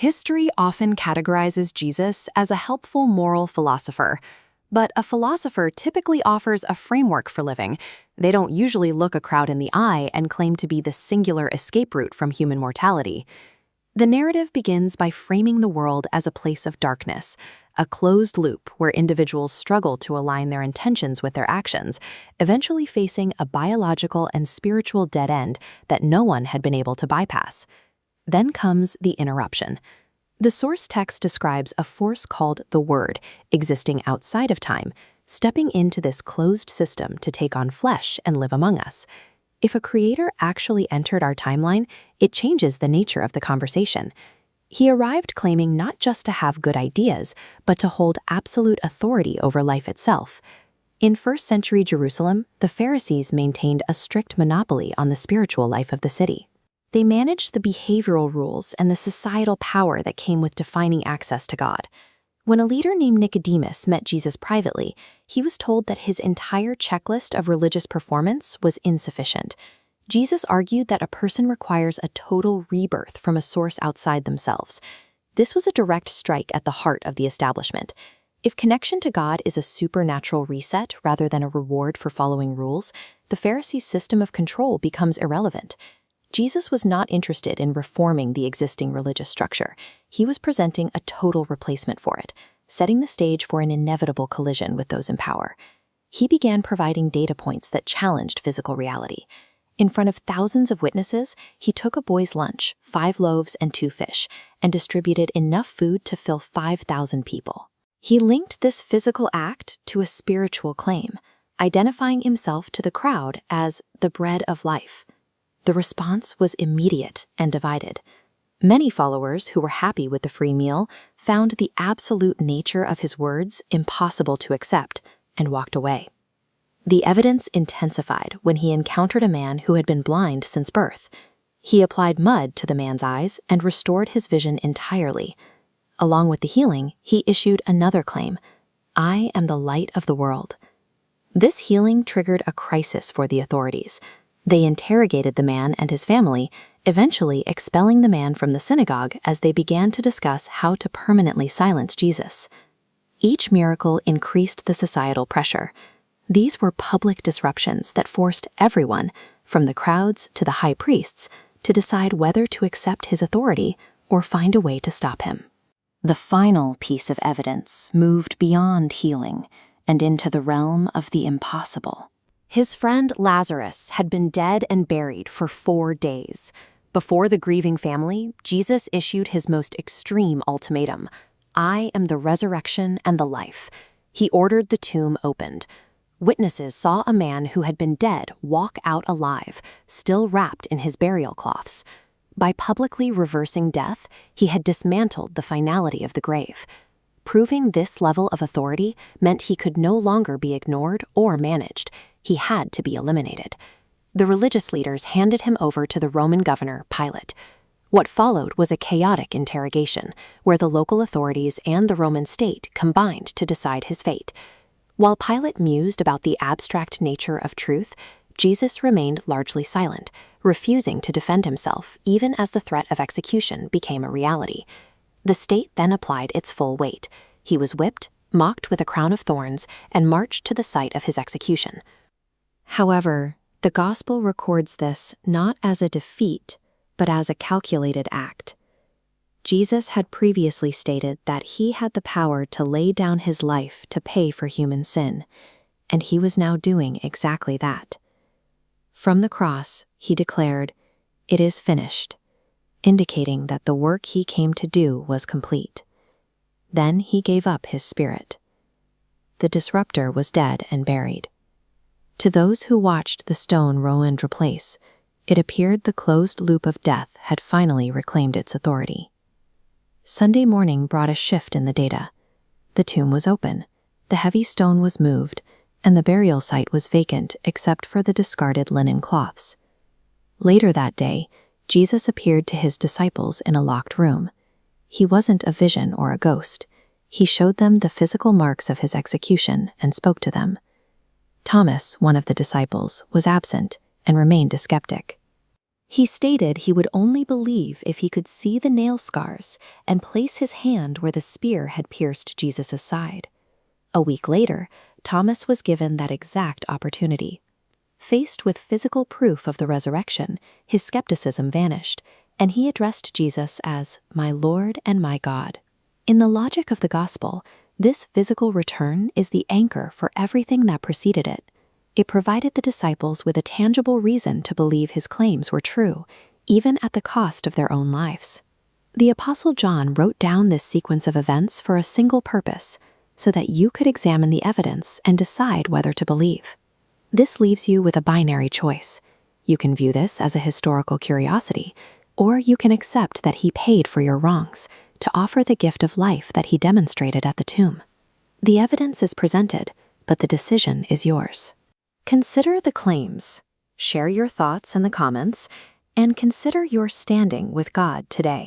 History often categorizes Jesus as a helpful moral philosopher, but a philosopher typically offers a framework for living. They don't usually look a crowd in the eye and claim to be the singular escape route from human mortality. The narrative begins by framing the world as a place of darkness, a closed loop where individuals struggle to align their intentions with their actions, eventually facing a biological and spiritual dead end that no one had been able to bypass. Then comes the interruption. The source text describes a force called the Word, existing outside of time, stepping into this closed system to take on flesh and live among us. If a creator actually entered our timeline, it changes the nature of the conversation. He arrived claiming not just to have good ideas, but to hold absolute authority over life itself. In first-century Jerusalem, the Pharisees maintained a strict monopoly on the spiritual life of the city. They managed the behavioral rules and the societal power that came with defining access to God. When a leader named Nicodemus met Jesus privately, he was told that his entire checklist of religious performance was insufficient. Jesus argued that a person requires a total rebirth from a source outside themselves. This was a direct strike at the heart of the establishment. If connection to God is a supernatural reset rather than a reward for following rules, the Pharisees' system of control becomes irrelevant. Jesus was not interested in reforming the existing religious structure. He was presenting a total replacement for it, setting the stage for an inevitable collision with those in power. He began providing data points that challenged physical reality. In front of thousands of witnesses, he took a boy's lunch, 5 loaves and 2 fish, and distributed enough food to fill 5,000 people. He linked this physical act to a spiritual claim, identifying himself to the crowd as the bread of life. The response was immediate and divided. Many followers who were happy with the free meal found the absolute nature of his words impossible to accept and walked away. The evidence intensified when he encountered a man who had been blind since birth. He applied mud to the man's eyes and restored his vision entirely. Along with the healing, he issued another claim: "I am the light of the world." This healing triggered a crisis for the authorities. They interrogated the man and his family, eventually expelling the man from the synagogue as they began to discuss how to permanently silence Jesus. Each miracle increased the societal pressure. These were public disruptions that forced everyone, from the crowds to the high priests, to decide whether to accept his authority or find a way to stop him. The final piece of evidence moved beyond healing and into the realm of the impossible. His friend Lazarus had been dead and buried for 4 days. Before the grieving family, Jesus issued his most extreme ultimatum: "I am the resurrection and the life." He ordered the tomb opened. Witnesses saw a man who had been dead walk out alive, still wrapped in his burial cloths. By publicly reversing death, he had dismantled the finality of the grave. Proving this level of authority meant he could no longer be ignored or managed. He had to be eliminated. The religious leaders handed him over to the Roman governor, Pilate. What followed was a chaotic interrogation, where the local authorities and the Roman state combined to decide his fate. While Pilate mused about the abstract nature of truth, Jesus remained largely silent, refusing to defend himself even as the threat of execution became a reality. The state then applied its full weight. He was whipped, mocked with a crown of thorns, and marched to the site of his execution. However, the Gospel records this not as a defeat, but as a calculated act. Jesus had previously stated that he had the power to lay down his life to pay for human sin, and he was now doing exactly that. From the cross, he declared, "It is finished," indicating that the work he came to do was complete. Then he gave up his spirit. The disruptor was dead and buried. To those who watched the stone ruined replace, it appeared the closed loop of death had finally reclaimed its authority. Sunday morning brought a shift in the data. The tomb was open, the heavy stone was moved, and the burial site was vacant except for the discarded linen cloths. Later that day, Jesus appeared to his disciples in a locked room. He wasn't a vision or a ghost. He showed them the physical marks of his execution and spoke to them. Thomas, one of the disciples, was absent and remained a skeptic. He stated he would only believe if he could see the nail scars and place his hand where the spear had pierced Jesus' side. A week later, Thomas was given that exact opportunity. Faced with physical proof of the resurrection, his skepticism vanished, and he addressed Jesus as "my Lord and my God." In the logic of the gospel, this physical return is the anchor for everything that preceded it. It provided the disciples with a tangible reason to believe his claims were true, even at the cost of their own lives. The Apostle John wrote down this sequence of events for a single purpose, so that you could examine the evidence and decide whether to believe. This leaves you with a binary choice. You can view this as a historical curiosity, or you can accept that he paid for your wrongs to offer the gift of life that he demonstrated at the tomb. The evidence is presented, but the decision is yours. Consider the claims, share your thoughts in the comments, and consider your standing with God today.